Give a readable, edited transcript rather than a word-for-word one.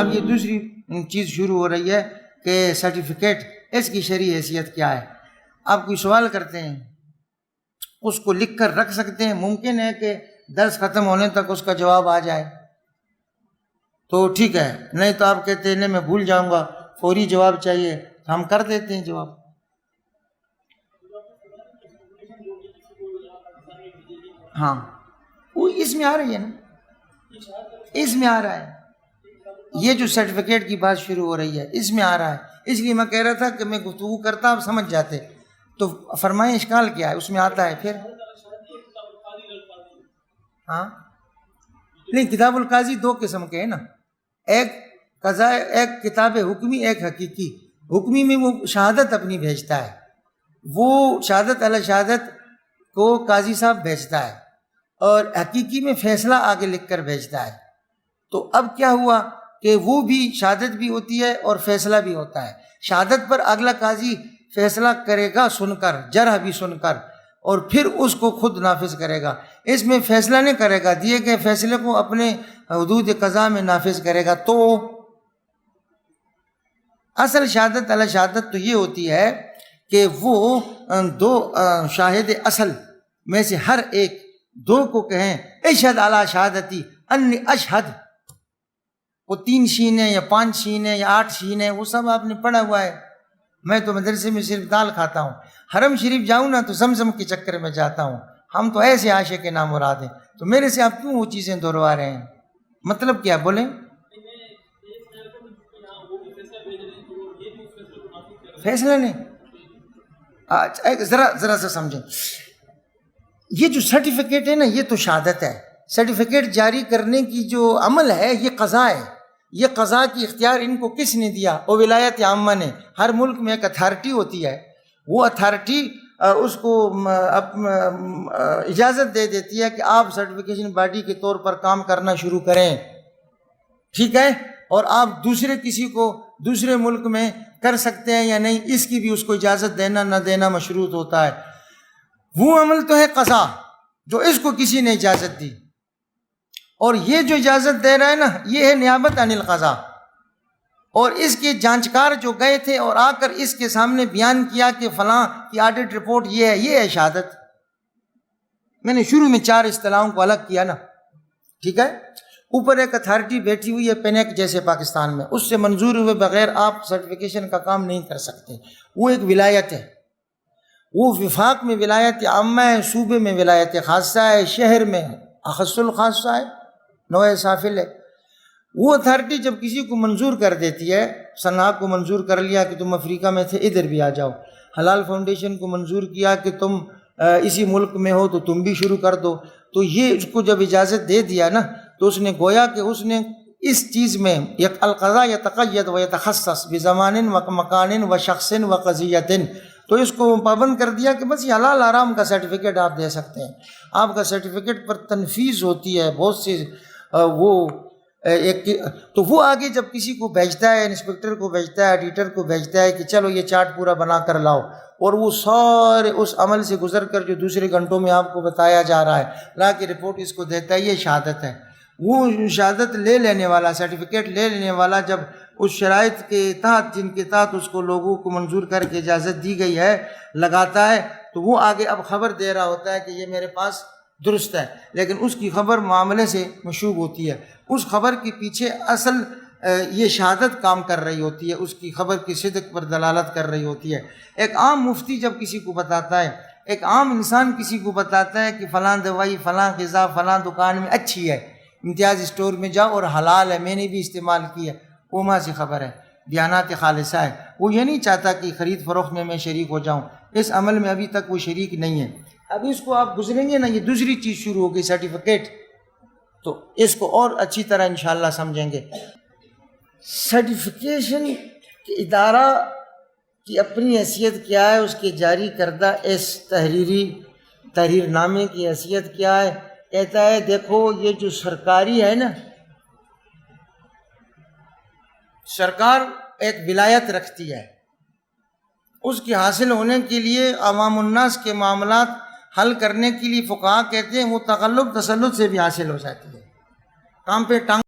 اب یہ دوسری چیز شروع ہو رہی ہے کہ سرٹیفکیٹ اس کی شرعی حیثیت کیا ہے. آپ کوئی سوال کرتے ہیں اس کو لکھ کر رکھ سکتے ہیں, ممکن ہے کہ درس ختم ہونے تک اس کا جواب آ جائے تو ٹھیک ہے, نہیں تو آپ کہتے ہیں نہیں میں بھول جاؤں گا, فوری جواب چاہیے, ہم کر دیتے ہیں جواب. ہاں وہ اس میں آ رہی ہے نا, اس میں آ رہا ہے, یہ جو سرٹیفکیٹ کی بات شروع ہو رہی ہے اس میں آ رہا ہے. اس لیے میں کہہ رہا تھا کہ میں گفتگو کرتا آپ سمجھ جاتے, تو فرمائیں اشکال کیا ہے, اس میں آتا ہے پھر. ہاں نہیں, کتاب القاضی دو قسم کے ہیں نا, ایک قضاء, ایک کتاب حکمی, ایک حقیقی. حکمی میں وہ شہادت اپنی بھیجتا ہے, وہ شہادت علی شہادت کو قاضی صاحب بھیجتا ہے, اور حقیقی میں فیصلہ آگے لکھ کر بھیجتا ہے. تو اب کیا ہوا کہ وہ بھی شہادت بھی ہوتی ہے اور فیصلہ بھی ہوتا ہے. شہادت پر اگلا قاضی فیصلہ کرے گا سن کر, جرح بھی سن کر, اور پھر اس کو خود نافذ کرے گا. اس میں فیصلہ نہیں کرے گا, دیے گئے فیصلے کو اپنے حدود قضا میں نافذ کرے گا. تو اصل شہادت علی شہادت تو یہ ہوتی ہے کہ وہ دو شاہد اصل میں سے ہر ایک دو کو کہیں اشہد علی شہادتی انی اشہد. وہ 3 شین ہے یا 5 شین ہے یا 8 شین ہے, وہ سب آپ نے پڑھا ہوا ہے. میں تو مدرسے میں صرف دال کھاتا ہوں, حرم شریف جاؤں نا تو زمزم کے چکر میں جاتا ہوں. ہم تو ایسے عاشق کے نام مراد ہیں, تو میرے سے آپ کیوں وہ چیزیں دہروا رہے ہیں, مطلب کیا بولیں. فیصلہ نہیں, ذرا سا سمجھیں, یہ جو سرٹیفکیٹ ہے نا یہ تو شہادت ہے. سرٹیفکیٹ جاری کرنے کی جو عمل ہے یہ قضا ہے. یہ قضا کی اختیار ان کو کس نے دیا؟ وہ ولایت عامہ نے. ہر ملک میں ایک اتھارٹی ہوتی ہے, وہ اتھارٹی اس کو اجازت دے دیتی ہے کہ آپ سرٹیفکیشن باڈی کے طور پر کام کرنا شروع کریں, ٹھیک ہے, اور آپ دوسرے کسی کو دوسرے ملک میں کر سکتے ہیں یا نہیں, اس کی بھی اس کو اجازت دینا نہ دینا مشروط ہوتا ہے. وہ عمل تو ہے قضا جو اس کو کسی نے اجازت دی, اور یہ جو اجازت دے رہا ہے نا یہ ہے نیابت عن القضا. اور اس کے جانچکار جو گئے تھے اور آ کر اس کے سامنے بیان کیا کہ فلاں کی آڈٹ رپورٹ یہ ہے شہادت. میں نے شروع میں 4 اصطلاحوں کو الگ کیا نا, ٹھیک ہے. اوپر ایک اتھارٹی بیٹھی ہوئی ہے پینیک جیسے پاکستان میں, اس سے منظور ہوئے بغیر آپ سرٹیفکیشن کا کام نہیں کر سکتے. وہ ایک ولایت ہے, وہ وفاق میں ولایت عامہ ہے, صوبے میں ولایت خاصہ ہے, شہر میں اخص الخاصہ ہے, نوع سافل ہے. وہ اتھارٹی جب کسی کو منظور کر دیتی ہے, صنعاء کو منظور کر لیا کہ تم افریقہ میں تھے ادھر بھی آ جاؤ, حلال فاؤنڈیشن کو منظور کیا کہ تم اسی ملک میں ہو تو تم بھی شروع کر دو, تو یہ اس کو جب اجازت دے دیا نا تو اس نے گویا کہ اس نے اس چیز میں القضاء یتقید و یتخصص بزمان و مکان و شخص و قضیت, تو اس کو پابند کر دیا کہ بس یہ حلال حرام کا سرٹیفکیٹ آپ دے سکتے ہیں. آپ کا سرٹیفکیٹ پر تنفیذ ہوتی ہے بہت سی وہ ایک, تو وہ آگے جب کسی کو بھیجتا ہے, انسپکٹر کو بھیجتا ہے, ایڈیٹر کو بھیجتا ہے کہ چلو یہ چارٹ پورا بنا کر لاؤ, اور وہ سارے اس عمل سے گزر کر جو دوسرے گھنٹوں میں آپ کو بتایا جا رہا ہے لا کے رپورٹ اس کو دیتا ہے, یہ شہادت ہے. وہ شہادت لے لینے والا, سرٹیفکیٹ لے لینے والا جب اس شرائط کے تحت جن کے تحت اس کو لوگوں کو منظور کر کے اجازت دی گئی ہے لگاتا ہے, تو وہ آگے اب خبر دے رہا ہوتا ہے کہ یہ میرے پاس درست ہے, لیکن اس کی خبر معاملے سے مشوب ہوتی ہے. اس خبر کے پیچھے اصل یہ شہادت کام کر رہی ہوتی ہے, اس کی خبر کی صدق پر دلالت کر رہی ہوتی ہے. ایک عام مفتی جب کسی کو بتاتا ہے, ایک عام انسان کسی کو بتاتا ہے کہ فلاں دوائی فلاں غذا فلاں دکان میں اچھی ہے, امتیاز اسٹور میں جاؤ اور حلال ہے, میں نے بھی استعمال کی ہے, وہ ماں سے خبر ہے, دیانات خالصہ ہے. وہ یہ نہیں چاہتا کہ خرید فروخت میں شریک ہو جاؤں, اس عمل میں ابھی تک وہ شریک نہیں ہے. اب اس کو آپ گزریں گے نا, یہ دوسری چیز شروع ہوگی سرٹیفکیٹ, تو اس کو اور اچھی طرح انشاءاللہ سمجھیں گے. سرٹیفکیشن کے ادارہ کی اپنی حیثیت کیا ہے, اس کے جاری کردہ اس تحریر نامے کی حیثیت کیا ہے. کہتا ہے دیکھو یہ جو سرکاری ہے نا, سرکار ایک ولایت رکھتی ہے, اس کے حاصل ہونے کے لیے عوام الناس کے معاملات حل کرنے کے لیے فقہا کہتے ہیں وہ تغلب تسلط سے بھی حاصل ہو جاتی ہے. کام پہ ٹانگ